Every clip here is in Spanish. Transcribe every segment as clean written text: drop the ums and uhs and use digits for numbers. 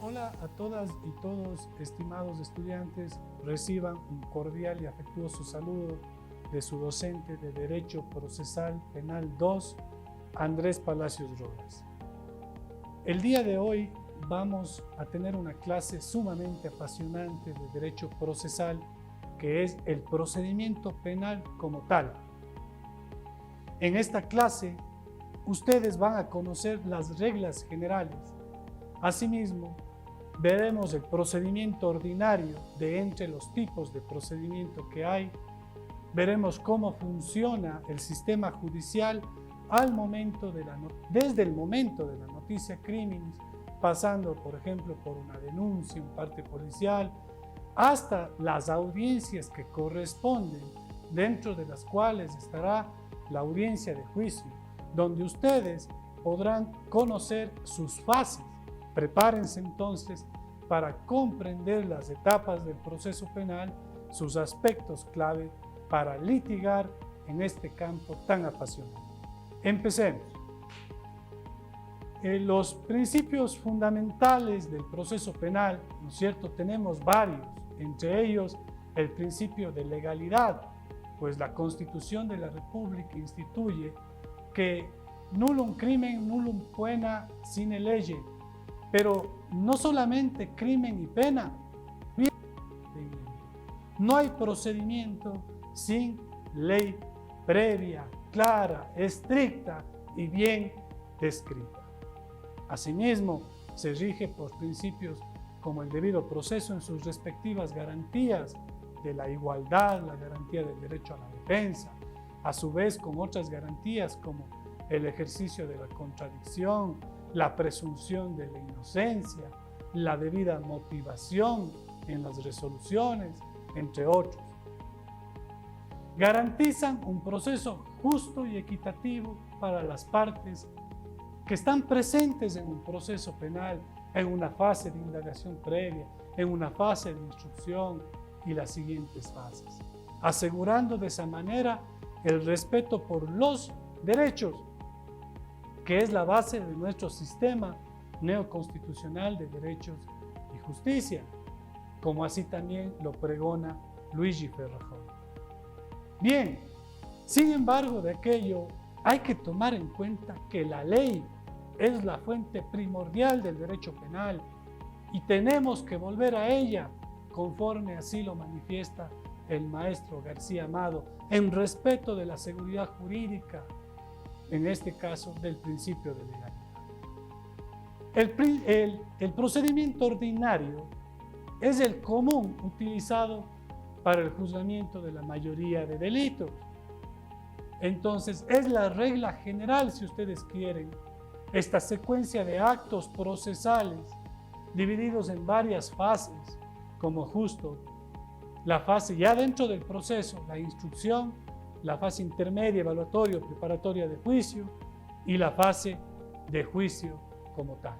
Hola a todas y todos, estimados estudiantes, reciban un cordial y afectuoso saludo de su docente de Derecho Procesal Penal 2, Andrés Palacios Rodas. El día de hoy vamos a tener una clase sumamente apasionante de Derecho Procesal, que es el procedimiento penal como tal. En esta clase, ustedes van a conocer las reglas generales. Asimismo, veremos el procedimiento ordinario de entre los tipos de procedimiento que hay. Veremos cómo funciona el sistema judicial desde el momento de la noticia criminis, pasando, por ejemplo, por una denuncia, un parte policial, hasta las audiencias que corresponden, dentro de las cuales estará la audiencia de juicio, donde ustedes podrán conocer sus fases. Prepárense entonces para comprender las etapas del proceso penal, sus aspectos clave para litigar en este campo tan apasionante. Empecemos. Los principios fundamentales del proceso penal, ¿no es cierto? Tenemos varios, entre ellos el principio de legalidad, pues la Constitución de la República instituye que nullum crimen, nullum poena sine lege. Pero no solamente crimen y pena, no hay procedimiento sin ley previa, clara, estricta y bien descrita. Asimismo, se rige por principios como el debido proceso en sus respectivas garantías de la igualdad, la garantía del derecho a la defensa, a su vez con otras garantías como el ejercicio de la contradicción, la presunción de la inocencia, la debida motivación en las resoluciones, entre otros. Garantizan un proceso justo y equitativo para las partes que están presentes en un proceso penal, en una fase de indagación previa, en una fase de instrucción y las siguientes fases, asegurando de esa manera el respeto por los derechos, que es la base de nuestro sistema neoconstitucional de derechos y justicia, como así también lo pregona Luigi Ferrajón. Bien, sin embargo de aquello, hay que tomar en cuenta que la ley es la fuente primordial del derecho penal y tenemos que volver a ella, conforme así lo manifiesta el maestro García Amado, en respeto de la seguridad jurídica, en este caso del principio de legalidad. El procedimiento ordinario es el común utilizado para el juzgamiento de la mayoría de delitos. Entonces, es la regla general, si ustedes quieren, esta secuencia de actos procesales divididos en varias fases, como justo la fase ya dentro del proceso, la instrucción, la fase intermedia, evaluatoria, preparatoria de juicio y la fase de juicio como tal.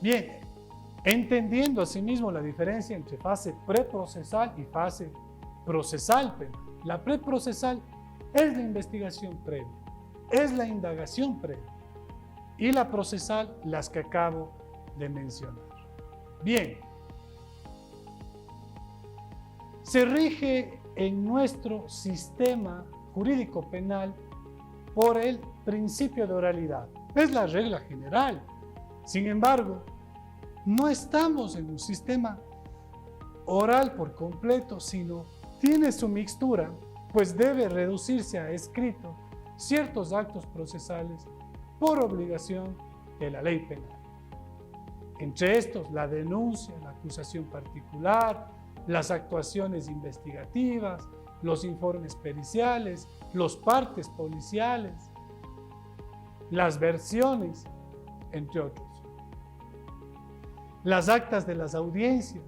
Bien, entendiendo asimismo la diferencia entre fase preprocesal y fase procesal penal. La preprocesal es la investigación previa, es la indagación previa, y la procesal las que acabo de mencionar. Bien, se rige en nuestro sistema jurídico penal por el principio de oralidad. Es la regla general. Sin embargo, no estamos en un sistema oral por completo, sino tiene su mixtura, pues debe reducirse a escrito ciertos actos procesales por obligación de la ley penal. Entre estos, la denuncia, la acusación particular, las actuaciones investigativas, los informes periciales, los partes policiales, las versiones, entre otros. Las actas de las audiencias,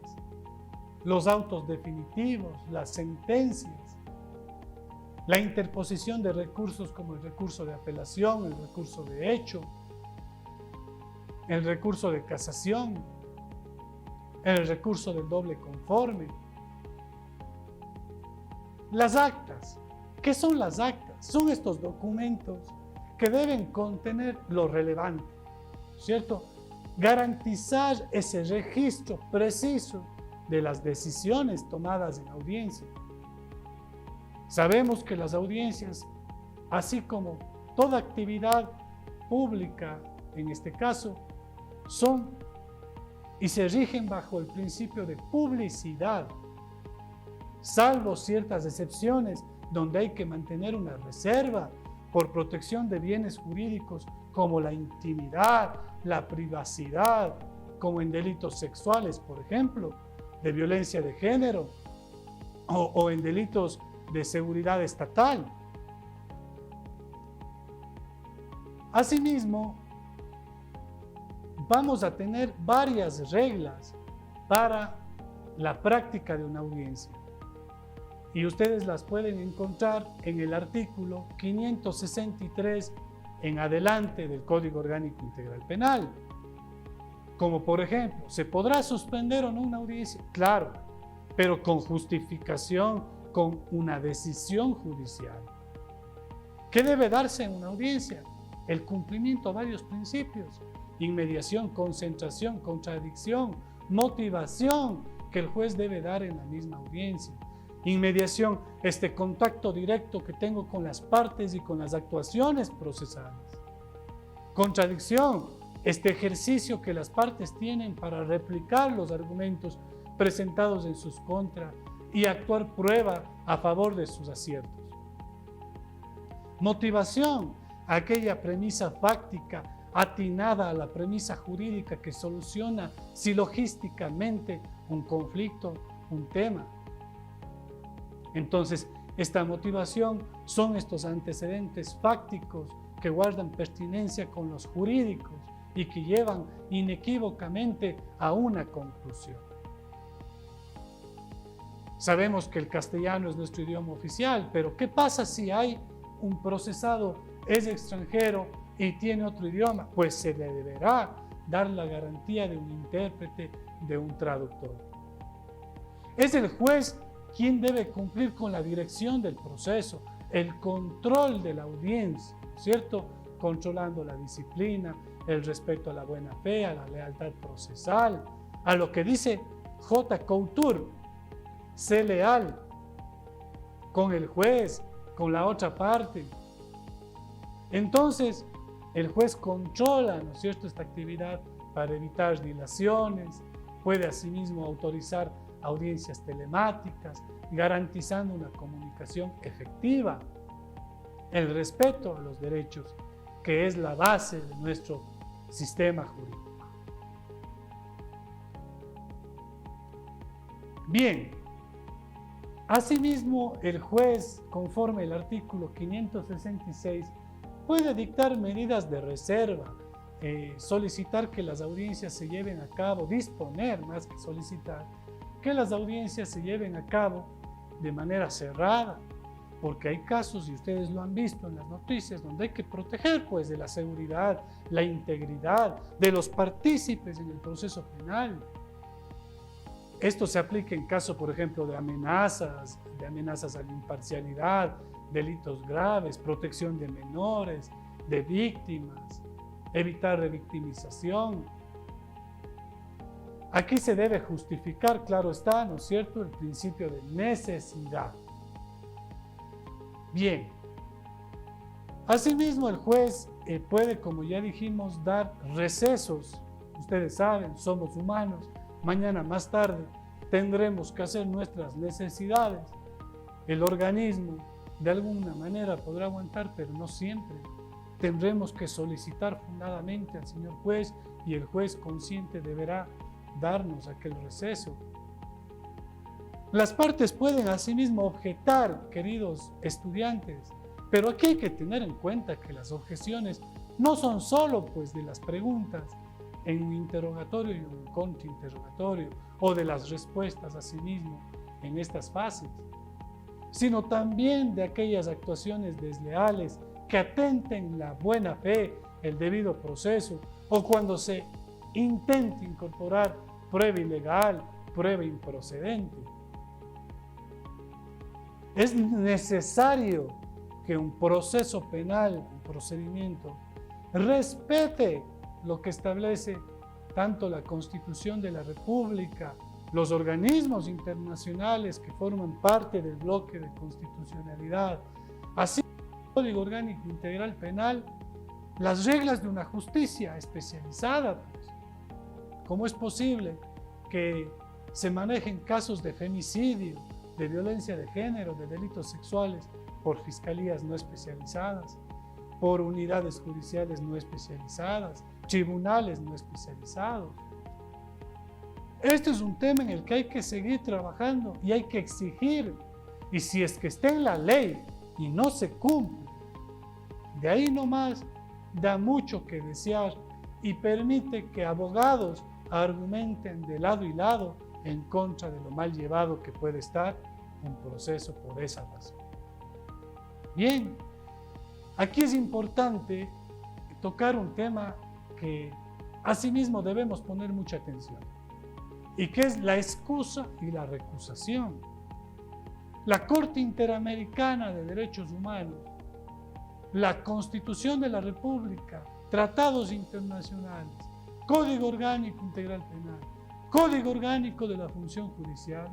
los autos definitivos, las sentencias, la interposición de recursos como el recurso de apelación, el recurso de hecho, el recurso de casación, el recurso del doble conforme. Las actas. ¿Qué son las actas? Son estos documentos que deben contener lo relevante, ¿cierto? garantizar ese registro preciso de las decisiones tomadas en audiencia. Sabemos que las audiencias, así como toda actividad pública, en este caso, son y se rigen bajo el principio de publicidad, salvo ciertas excepciones donde hay que mantener una reserva por protección de bienes jurídicos como la intimidad, la privacidad, como en delitos sexuales, por ejemplo, de violencia de género o en delitos de seguridad estatal. Asimismo, vamos a tener varias reglas para la práctica de una audiencia. Y ustedes las pueden encontrar en el artículo 563 en adelante del Código Orgánico Integral Penal. Como por ejemplo, ¿se podrá suspender o no una audiencia? Claro, pero con justificación, con una decisión judicial. ¿Qué debe darse en una audiencia? El cumplimiento de varios principios: inmediación, concentración, contradicción, motivación que el juez debe dar en la misma audiencia. Inmediación, este contacto directo que tengo con las partes y con las actuaciones procesales. Contradicción, este ejercicio que las partes tienen para replicar los argumentos presentados en sus contras y actuar prueba a favor de sus aciertos. Motivación, aquella premisa fáctica atinada a la premisa jurídica que soluciona silogísticamente un conflicto, un tema. Entonces, esta motivación son estos antecedentes fácticos que guardan pertinencia con los jurídicos y que llevan inequívocamente a una conclusión. Sabemos que el castellano es nuestro idioma oficial, pero ¿qué pasa si hay un procesado, es extranjero y tiene otro idioma? Pues se le deberá dar la garantía de un intérprete, de un traductor. Es el juez quien debe cumplir con la dirección del proceso, el control de la audiencia, ¿cierto? Controlando la disciplina, el respeto a la buena fe, a la lealtad procesal, a lo que dice J. Couture: sé leal con el juez, con la otra parte. Entonces, el juez controla, ¿no es cierto?, esta actividad para evitar dilaciones, puede asimismo autorizar audiencias telemáticas, garantizando una comunicación efectiva, el respeto a los derechos, que es la base de nuestro sistema jurídico. Bien, asimismo, el juez, conforme el artículo 566, puede dictar medidas de reserva, solicitar que las audiencias se lleven a cabo, disponer más que solicitar, que las audiencias se lleven a cabo de manera cerrada, porque hay casos, y ustedes lo han visto en las noticias, donde hay que proteger pues de la seguridad, la integridad de los partícipes en el proceso penal. Esto se aplica en caso, por ejemplo, de amenazas a la imparcialidad, delitos graves, protección de menores, de víctimas, evitar revictimización. Aquí se debe justificar, claro está, ¿no es cierto?, el principio de necesidad. Bien, asimismo el juez puede, como ya dijimos, dar recesos. Ustedes saben, somos humanos, mañana más tarde tendremos que hacer nuestras necesidades. El organismo de alguna manera podrá aguantar, pero no siempre. Tendremos que solicitar fundadamente al señor juez y el juez consciente deberá darnos aquel receso. Las partes pueden asimismo objetar, queridos estudiantes, pero aquí hay que tener en cuenta que las objeciones no son solo pues de las preguntas en un interrogatorio y un contrainterrogatorio o de las respuestas asimismo en estas fases, sino también de aquellas actuaciones desleales que atenten la buena fe, el debido proceso, o cuando se intente incorporar prueba ilegal, prueba improcedente. Es necesario que un proceso penal, un procedimiento, respete lo que establece tanto la Constitución de la República, los organismos internacionales que forman parte del bloque de constitucionalidad, así como el Código Orgánico Integral Penal, las reglas de una justicia especializada. Pues. ¿Cómo es posible que se manejen casos de femicidio, de violencia de género, de delitos sexuales por fiscalías no especializadas, por unidades judiciales no especializadas, tribunales no especializados? Este es un tema en el que hay que seguir trabajando y hay que exigir. Y si es que está en la ley y no se cumple, de ahí nomás da mucho que desear y permite que abogados argumenten de lado y lado en contra de lo mal llevado que puede estar un proceso por esa razón. Bien, aquí es importante tocar un tema que asimismo debemos poner mucha atención, y que es la excusa y la recusación. La Corte Interamericana de Derechos Humanos, la Constitución de la República, tratados internacionales, Código Orgánico Integral Penal, Código Orgánico de la Función Judicial,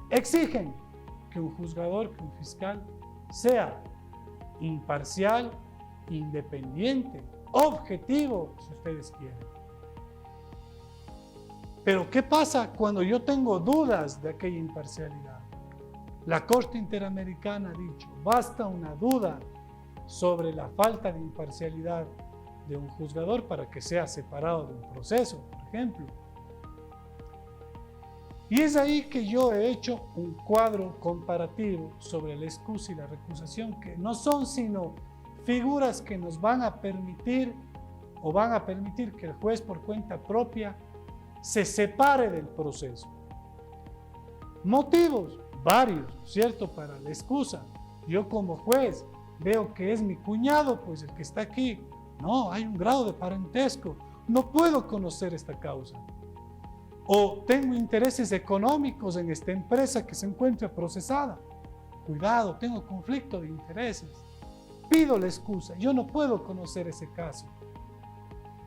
exigen que un juzgador, que un fiscal, sea imparcial, independiente, objetivo, si ustedes quieren. Pero ¿qué pasa cuando yo tengo dudas de aquella imparcialidad? La Corte Interamericana ha dicho, basta una duda sobre la falta de imparcialidad de un juzgador para que sea separado de un proceso, por ejemplo. Y es ahí que yo he hecho un cuadro comparativo sobre la excusa y la recusación, que no son sino figuras que nos van a permitir o van a permitir que el juez por cuenta propia se separe del proceso. Motivos, varios, ¿cierto? Para la excusa. Yo como juez veo que es mi cuñado, pues el que está aquí. No, hay un grado de parentesco. No puedo conocer esta causa. O tengo intereses económicos en esta empresa que se encuentra procesada. Cuidado, tengo conflicto de intereses. Pido la excusa. Yo no puedo conocer ese caso.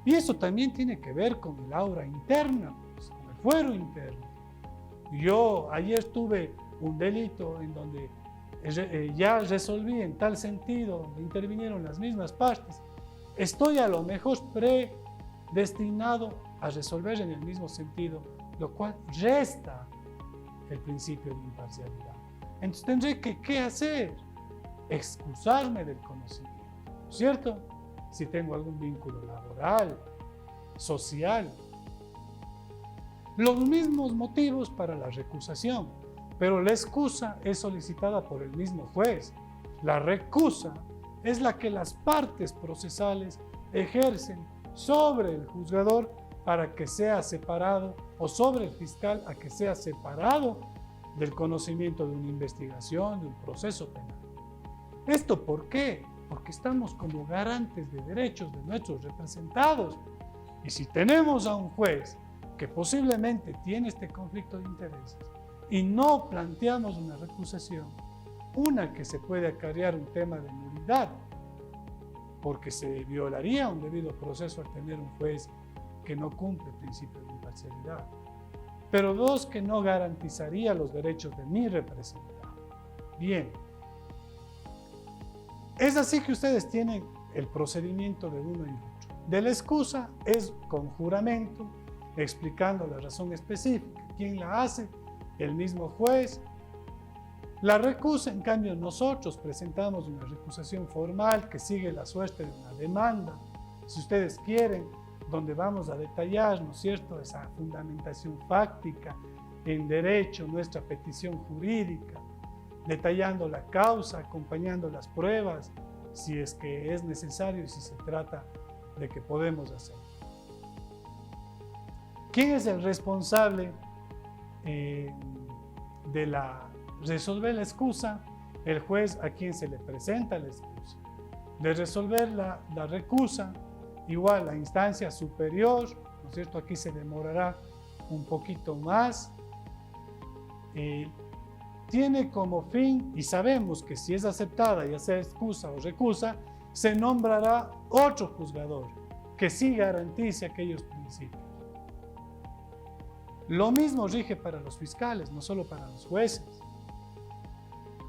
Y eso también tiene que ver con el aura interna, pues, con el fuero interno. Yo ayer tuve un delito en donde ya resolví en tal sentido, donde intervinieron las mismas partes. Estoy a lo mejor predestinado a resolver en el mismo sentido, lo cual resta el principio de imparcialidad. Entonces tendré que, ¿qué hacer? Excusarme del conocimiento, ¿cierto? Si tengo algún vínculo laboral, social. Los mismos motivos para la recusación, pero la excusa es solicitada por el mismo juez. La recusa es la que las partes procesales ejercen sobre el juzgador para que sea separado, o sobre el fiscal a que sea separado del conocimiento de una investigación, de un proceso penal. ¿Esto por qué? Porque estamos como garantes de derechos de nuestros representados. Y si tenemos a un juez que posiblemente tiene este conflicto de intereses y no planteamos una recusación, una que se puede acarrear un tema de nulidad, porque se violaría un debido proceso al tener un juez que no cumple el principio de imparcialidad, pero dos, que no garantizaría los derechos de mi representado. Bien, es así que ustedes tienen el procedimiento de uno y otro. De la excusa es con juramento, explicando la razón específica. ¿Quién la hace? El mismo juez. La recusa, en cambio, nosotros presentamos una recusación formal que sigue la suerte de una demanda, si ustedes quieren, donde vamos a detallar, ¿no es cierto?, esa fundamentación fáctica en derecho, nuestra petición jurídica, detallando la causa, acompañando las pruebas, si es que es necesario y si se trata de que podemos hacerlo. ¿Quién es el responsable de resolver la excusa? El juez a quien se le presenta la excusa. De resolver la recusa, igual la instancia superior, ¿no es cierto? Aquí se demorará un poquito más. Tiene como fin, y sabemos que si es aceptada, ya sea excusa o recusa, se nombrará otro juzgador que sí garantice aquellos principios. Lo mismo rige para los fiscales, no solo para los jueces.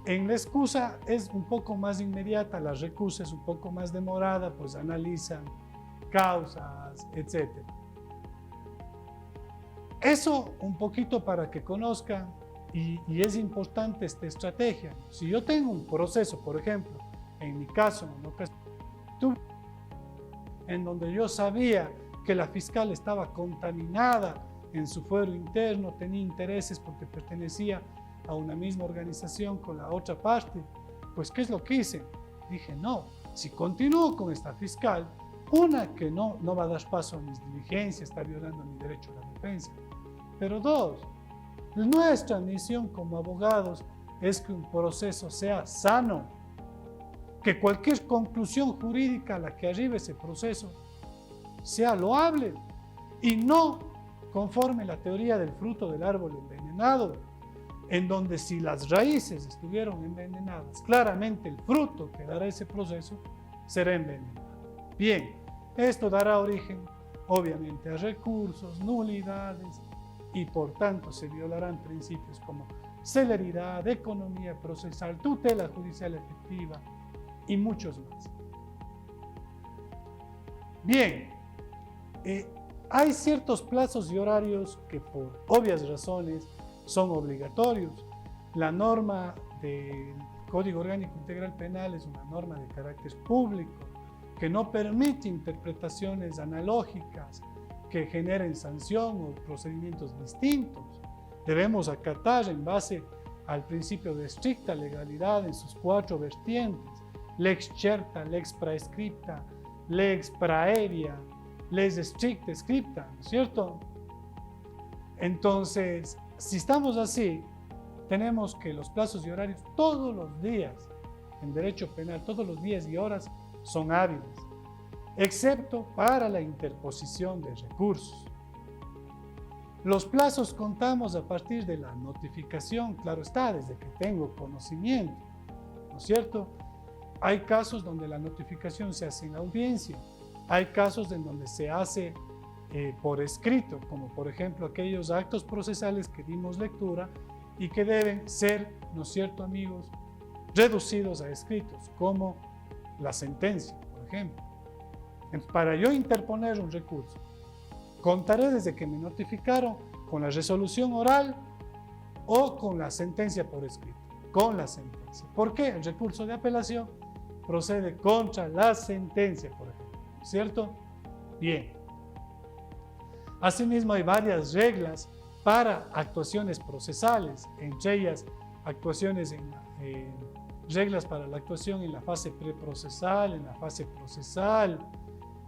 En la excusa es un poco más inmediata, la recusa es un poco más demorada, pues analizan causas, etc. Eso un poquito para que conozcan, y es importante esta estrategia. Si yo tengo un proceso, por ejemplo, en mi caso, en donde yo sabía que la fiscal estaba contaminada en su fuero interno, tenía intereses porque pertenecía a una misma organización con la otra parte, pues ¿qué es lo que hice? Dije, no, si continúo con esta fiscal, una, que no va a dar paso a mis diligencias, está violando mi derecho a la defensa, pero dos, nuestra misión como abogados es que un proceso sea sano, que cualquier conclusión jurídica a la que arribe ese proceso sea loable y no conforme la teoría del fruto del árbol envenenado, en donde si las raíces estuvieron envenenadas, claramente el fruto que dará ese proceso será envenenado. Bien, esto dará origen obviamente a recursos, nulidades, y por tanto se violarán principios como celeridad, economía procesal, tutela judicial efectiva y muchos más. Bien, hay ciertos plazos y horarios que por obvias razones son obligatorios. La norma del Código Orgánico Integral Penal es una norma de carácter público que no permite interpretaciones analógicas que generen sanción o procedimientos distintos. Debemos acatar en base al principio de estricta legalidad en sus 4 vertientes: lex certa, lex praescripta, lex praevia, lex stricta scripta, ¿no es cierto? Entonces, si estamos así, tenemos que los plazos y horarios todos los días, en derecho penal, todos los días y horas son hábiles, excepto para la interposición de recursos. Los plazos contamos a partir de la notificación, claro está, desde que tengo conocimiento, ¿no es cierto? Hay casos donde la notificación se hace en audiencia, hay casos en donde se hace por escrito, como por ejemplo aquellos actos procesales que dimos lectura y que deben ser, ¿no es cierto, amigos?, reducidos a escritos, como la sentencia, por ejemplo. Para yo interponer un recurso, contaré desde que me notificaron con la resolución oral o con la sentencia por escrito, con la sentencia. ¿Por qué? El recurso de apelación procede contra la sentencia, por ejemplo, ¿cierto? Bien. Asimismo, hay varias reglas para actuaciones procesales, entre ellas reglas para la actuación en la fase preprocesal, en la fase procesal.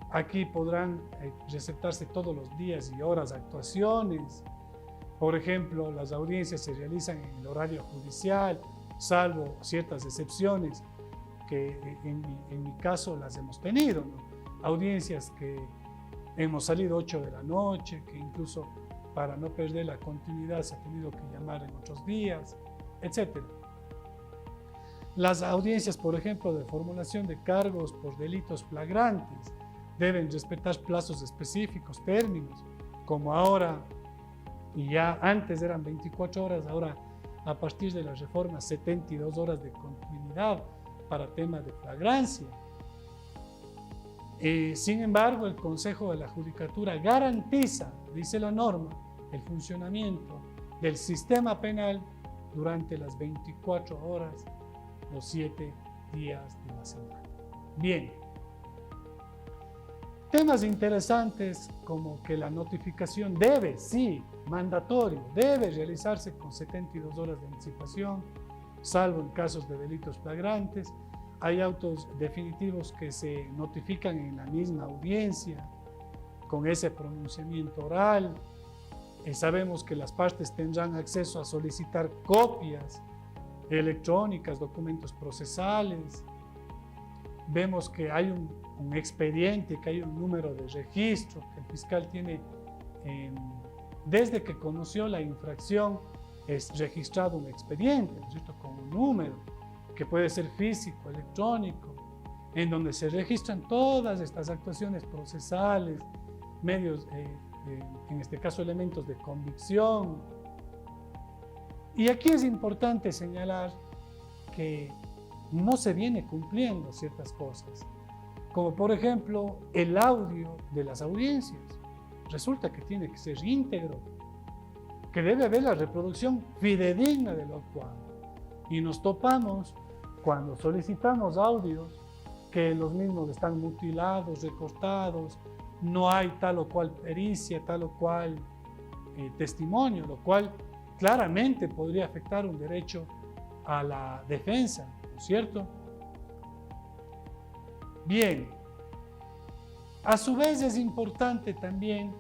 Aquí podrán recetarse todos los días y horas de actuaciones. Por ejemplo, las audiencias se realizan en el horario judicial, salvo ciertas excepciones que en mi caso las hemos tenido, ¿no? Audiencias que hemos salido 8 de la noche, que incluso para no perder la continuidad se ha tenido que llamar en otros días, etc. Las audiencias, por ejemplo, de formulación de cargos por delitos flagrantes, deben respetar plazos específicos, términos, como ahora, y ya antes eran 24 horas, ahora a partir de la reforma 72 horas de continuidad para temas de flagrancia. Sin embargo, el Consejo de la Judicatura garantiza, dice la norma, el funcionamiento del sistema penal durante las 24 horas, los 7 días de la semana. Bien. Temas interesantes como que la notificación debe, sí, mandatorio, debe realizarse con 72 horas de anticipación, salvo en casos de delitos flagrantes. Hay autos definitivos que se notifican en la misma audiencia, con ese pronunciamiento oral. Sabemos que las partes tendrán acceso a solicitar copias electrónicas, documentos procesales. Vemos que hay un expediente, que hay un número de registro, que el fiscal tiene, desde que conoció la infracción, es registrado un expediente, ¿cierto?, con un número, que puede ser físico, electrónico, en donde se registran todas estas actuaciones procesales, medios en este caso elementos de convicción. Y aquí es importante señalar que no se viene cumpliendo ciertas cosas, como por ejemplo el audio de las audiencias. Resulta que tiene que ser íntegro, que debe haber la reproducción fidedigna de lo actuado. Y nos topamos cuando solicitamos audios que los mismos están mutilados, recortados, no hay tal o cual pericia, tal o cual testimonio, lo cual claramente podría afectar un derecho a la defensa, ¿no es cierto? Bien, a su vez es importante también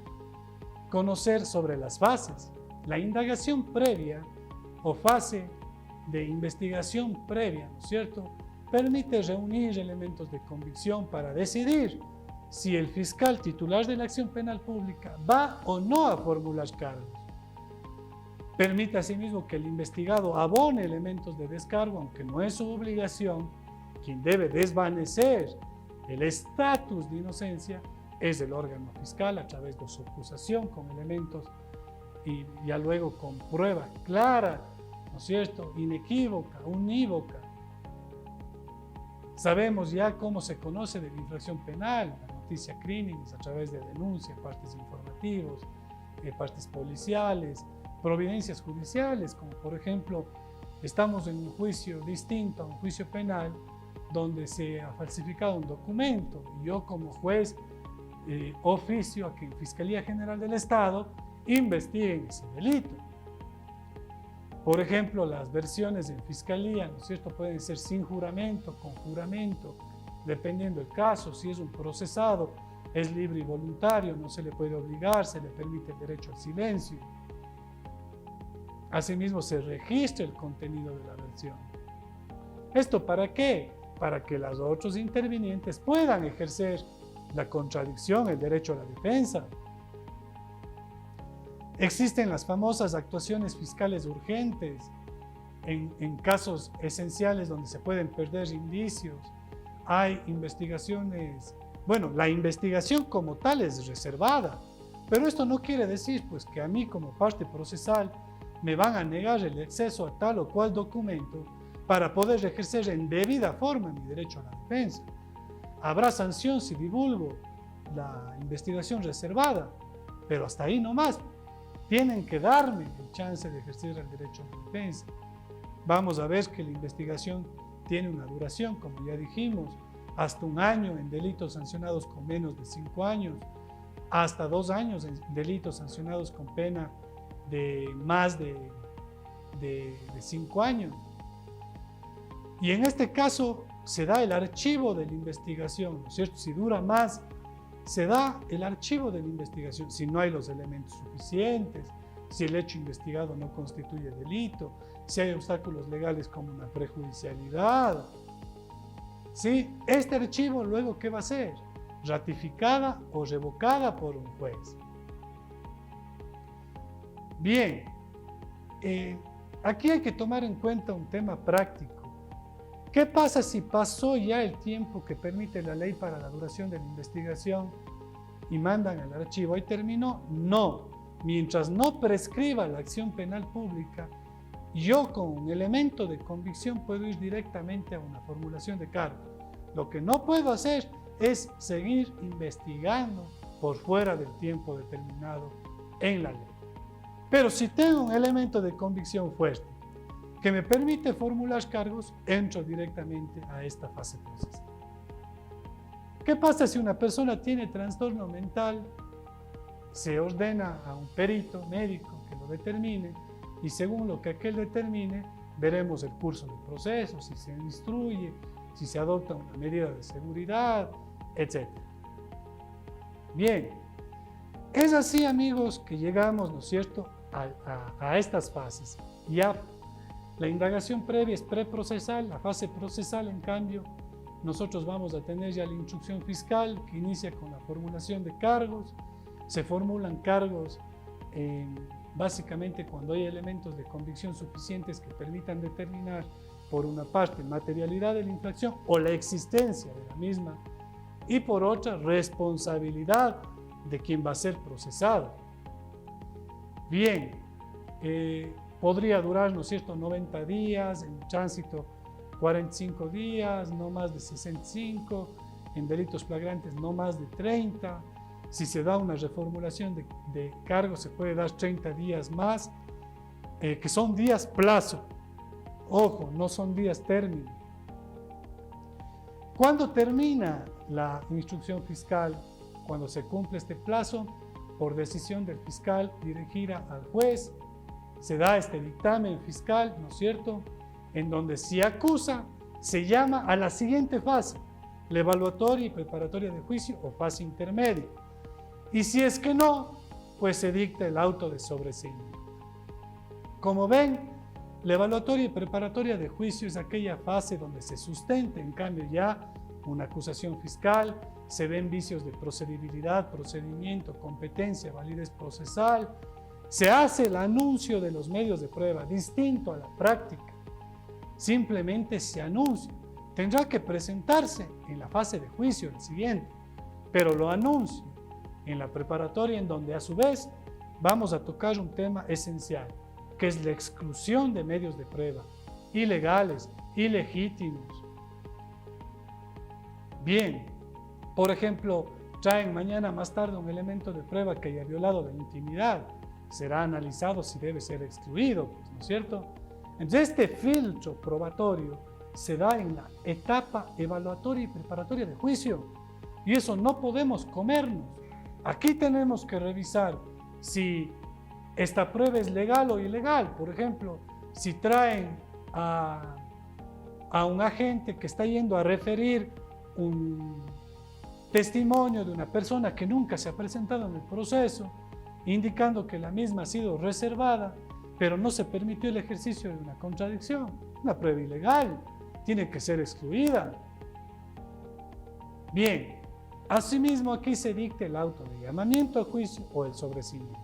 conocer sobre las fases. La indagación previa o fase de investigación previa, ¿no es cierto?, permite reunir elementos de convicción para decidir si el fiscal titular de la acción penal pública va o no a formular cargos. Permite asimismo que el investigado abone elementos de descargo, aunque no es su obligación. Quien debe desvanecer el estatus de inocencia es el órgano fiscal a través de su acusación con elementos y ya luego con prueba clara, ¿no es cierto?, inequívoca, unívoca. Sabemos ya cómo se conoce de la infracción penal, la noticia criminis a través de denuncia, partes informativos, partes policiales, providencias judiciales, como por ejemplo, estamos en un juicio distinto a un juicio penal donde se ha falsificado un documento y yo como juez oficio a que en Fiscalía General del Estado investiguen ese delito. Por ejemplo, las versiones en Fiscalía, ¿no es cierto?, pueden ser sin juramento, con juramento, dependiendo del caso. Si es un procesado, es libre y voluntario, no se le puede obligar, se le permite el derecho al silencio. Asimismo, se registra el contenido de la versión. ¿Esto para qué? Para que los otros intervinientes puedan ejercer la contradicción, el derecho a la defensa. Existen las famosas actuaciones fiscales urgentes en casos esenciales donde se pueden perder indicios. Hay investigaciones, bueno, la investigación como tal es reservada, pero esto no quiere decir pues que a mí como parte procesal me van a negar el acceso a tal o cual documento para poder ejercer en debida forma mi derecho a la defensa. Habrá sanción si divulgo la investigación reservada, pero hasta ahí nomás. Tienen que darme el chance de ejercer el derecho a la defensa. Vamos a ver que la investigación tiene una duración, como ya dijimos, hasta 1 año en delitos sancionados con menos de 5 años, hasta 2 años en delitos sancionados con pena de más de 5 años. Y en este caso se da el archivo de la investigación, ¿no es cierto? Si dura más, se da el archivo de la investigación, si no hay los elementos suficientes, si el hecho investigado no constituye delito, si hay obstáculos legales como una prejudicialidad. ¿Sí? Este archivo luego, ¿qué va a ser? Ratificada o revocada por un juez. Bien, aquí hay que tomar en cuenta un tema práctico. ¿Qué pasa si pasó ya el tiempo que permite la ley para la duración de la investigación y mandan el archivo? ¿Ahí terminó? No. Mientras no prescriba la acción penal pública, yo con un elemento de convicción puedo ir directamente a una formulación de cargo. Lo que no puedo hacer es seguir investigando por fuera del tiempo determinado en la ley. Pero si tengo un elemento de convicción fuerte que me permite formular cargos, entro directamente a esta fase procesal. ¿Qué pasa si una persona tiene trastorno mental? Se ordena a un perito médico que lo determine y según lo que aquel determine, veremos el curso del proceso, si se instruye, si se adopta una medida de seguridad, etc. Bien, es así, amigos, que llegamos, ¿no es cierto?, a estas fases. Ya la indagación previa es preprocesal, la fase procesal, en cambio, nosotros vamos a tener ya la instrucción fiscal que inicia con la formulación de cargos. Se formulan cargos básicamente cuando hay elementos de convicción suficientes que permitan determinar, por una parte, materialidad de la infracción o la existencia de la misma, y por otra, responsabilidad de quien va a ser procesado. Bien, podría durar, ¿no es cierto?, 90 días, en tránsito 45 días, no más de 65, en delitos flagrantes no más de 30. Si se da una reformulación de cargo, se puede dar 30 días más, que son días plazo. Ojo, no son días término. ¿Cuándo termina la instrucción fiscal? Cuando se cumple este plazo, por decisión del fiscal dirigida al juez, se da este dictamen fiscal, ¿no es cierto?, en donde si acusa, se llama a la siguiente fase, la evaluatoria y preparatoria de juicio o fase intermedia. Y si es que no, pues se dicta el auto de sobreseimiento. Como ven, la evaluatoria y preparatoria de juicio es aquella fase donde se sustenta, en cambio, ya una acusación fiscal, se ven vicios de procedibilidad, procedimiento, competencia, validez procesal, se hace el anuncio de los medios de prueba, distinto a la práctica. Simplemente se anuncia. Tendrá que presentarse en la fase de juicio, el siguiente, pero lo anuncia en la preparatoria, en donde a su vez vamos a tocar un tema esencial, que es la exclusión de medios de prueba, ilegales, ilegítimos. Bien, por ejemplo, traen mañana más tarde un elemento de prueba que haya violado la intimidad, será analizado si debe ser excluido, pues, ¿no es cierto? Entonces, este filtro probatorio se da en la etapa evaluatoria y preparatoria de juicio, y eso no podemos comernos. Aquí tenemos que revisar si esta prueba es legal o ilegal. Por ejemplo, si traen a un agente que está yendo a referir un testimonio de una persona que nunca se ha presentado en el proceso, indicando que la misma ha sido reservada, pero no se permitió el ejercicio de una contradicción, una prueba ilegal, tiene que ser excluida. Bien, asimismo aquí se dicta el auto de llamamiento a juicio o el sobreseimiento.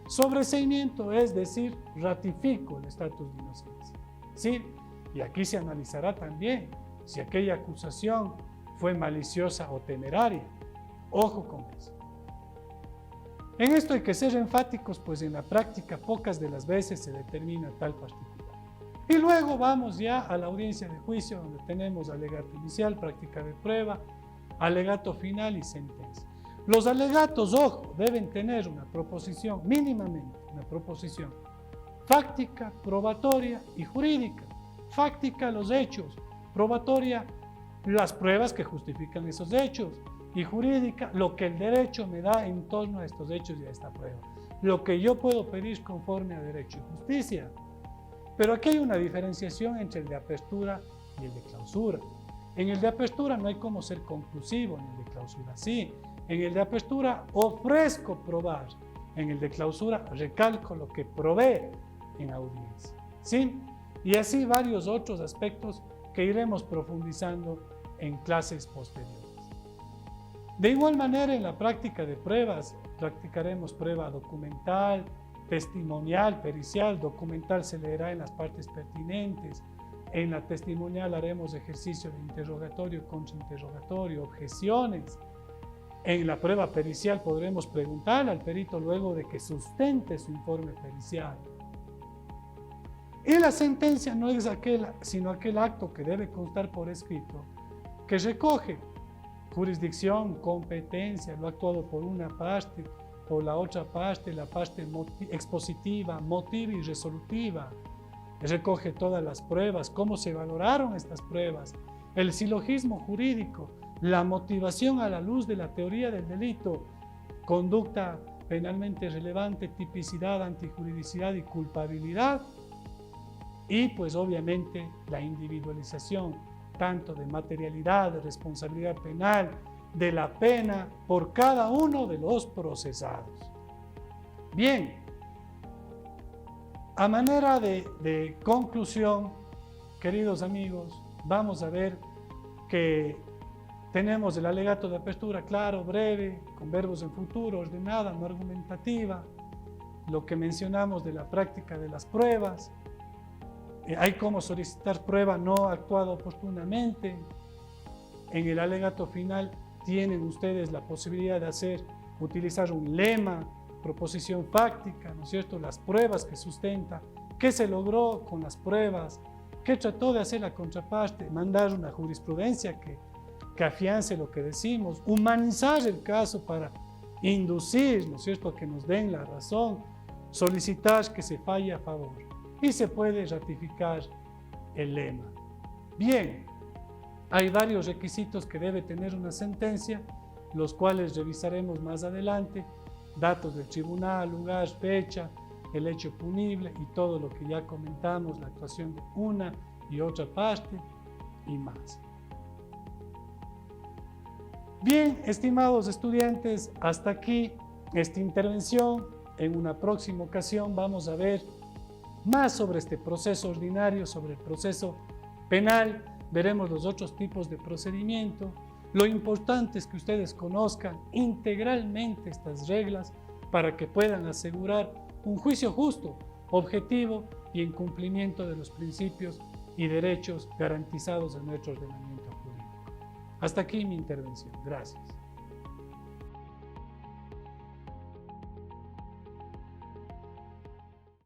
Sobreseimiento es decir, ratifico el estatus de inocencia, ¿sí? Y aquí se analizará también si aquella acusación fue maliciosa o temeraria. Ojo con eso. En esto hay que ser enfáticos, pues en la práctica pocas de las veces se determina tal particular. Y luego vamos ya a la audiencia de juicio, donde tenemos alegato inicial, práctica de prueba, alegato final y sentencia. Los alegatos, ojo, deben tener una proposición, mínimamente una proposición fáctica, probatoria y jurídica. Fáctica, los hechos; probatoria, las pruebas que justifican esos hechos; y jurídica, lo que el derecho me da en torno a estos hechos y a esta prueba, lo que yo puedo pedir conforme a derecho y justicia. Pero aquí hay una diferenciación entre el de apertura y el de clausura. En el de apertura no hay cómo ser conclusivo, en el de clausura sí. En el de apertura ofrezco probar, en el de clausura recalco lo que probé en audiencia, ¿sí? Y así varios otros aspectos que iremos profundizando en clases posteriores. De igual manera, en la práctica de pruebas, practicaremos prueba documental, testimonial, pericial. Documental se leerá en las partes pertinentes. En la testimonial haremos ejercicio de interrogatorio, contrainterrogatorio, objeciones. En la prueba pericial podremos preguntar al perito luego de que sustente su informe pericial. Y la sentencia no es sino aquel acto que debe constar por escrito, que recoge jurisdicción, competencia, lo actuado por una parte, por la otra parte, la parte expositiva, motiva y resolutiva. Recoge todas las pruebas, cómo se valoraron estas pruebas, el silogismo jurídico, la motivación a la luz de la teoría del delito, conducta penalmente relevante, tipicidad, antijuridicidad y culpabilidad, y pues obviamente la individualización tanto de materialidad, de responsabilidad penal, de la pena por cada uno de los procesados. Bien, a manera de conclusión, queridos amigos, vamos a ver que tenemos el alegato de apertura claro, breve, con verbos en futuro, ordenada, no argumentativa, lo que mencionamos de la práctica de las pruebas. Hay cómo solicitar prueba no actuada oportunamente. En el alegato final tienen ustedes la posibilidad de hacer utilizar un lema, proposición fáctica, ¿no es cierto?, las pruebas que sustenta, qué se logró con las pruebas, qué trató de hacer la contraparte, mandar una jurisprudencia que afiance lo que decimos, humanizar el caso para inducir, ¿no es cierto?, a que nos den la razón, solicitar que se falle a favor y se puede ratificar el lema. Bien, hay varios requisitos que debe tener una sentencia, los cuales revisaremos más adelante, datos del tribunal, lugar, fecha, el hecho punible y todo lo que ya comentamos, la actuación de una y otra parte y más. Bien, estimados estudiantes, hasta aquí esta intervención. En una próxima ocasión vamos a ver más sobre este proceso ordinario, sobre el proceso penal. Veremos los otros tipos de procedimiento. Lo importante es que ustedes conozcan integralmente estas reglas para que puedan asegurar un juicio justo, objetivo y en cumplimiento de los principios y derechos garantizados en nuestro ordenamiento jurídico. Hasta aquí mi intervención. Gracias.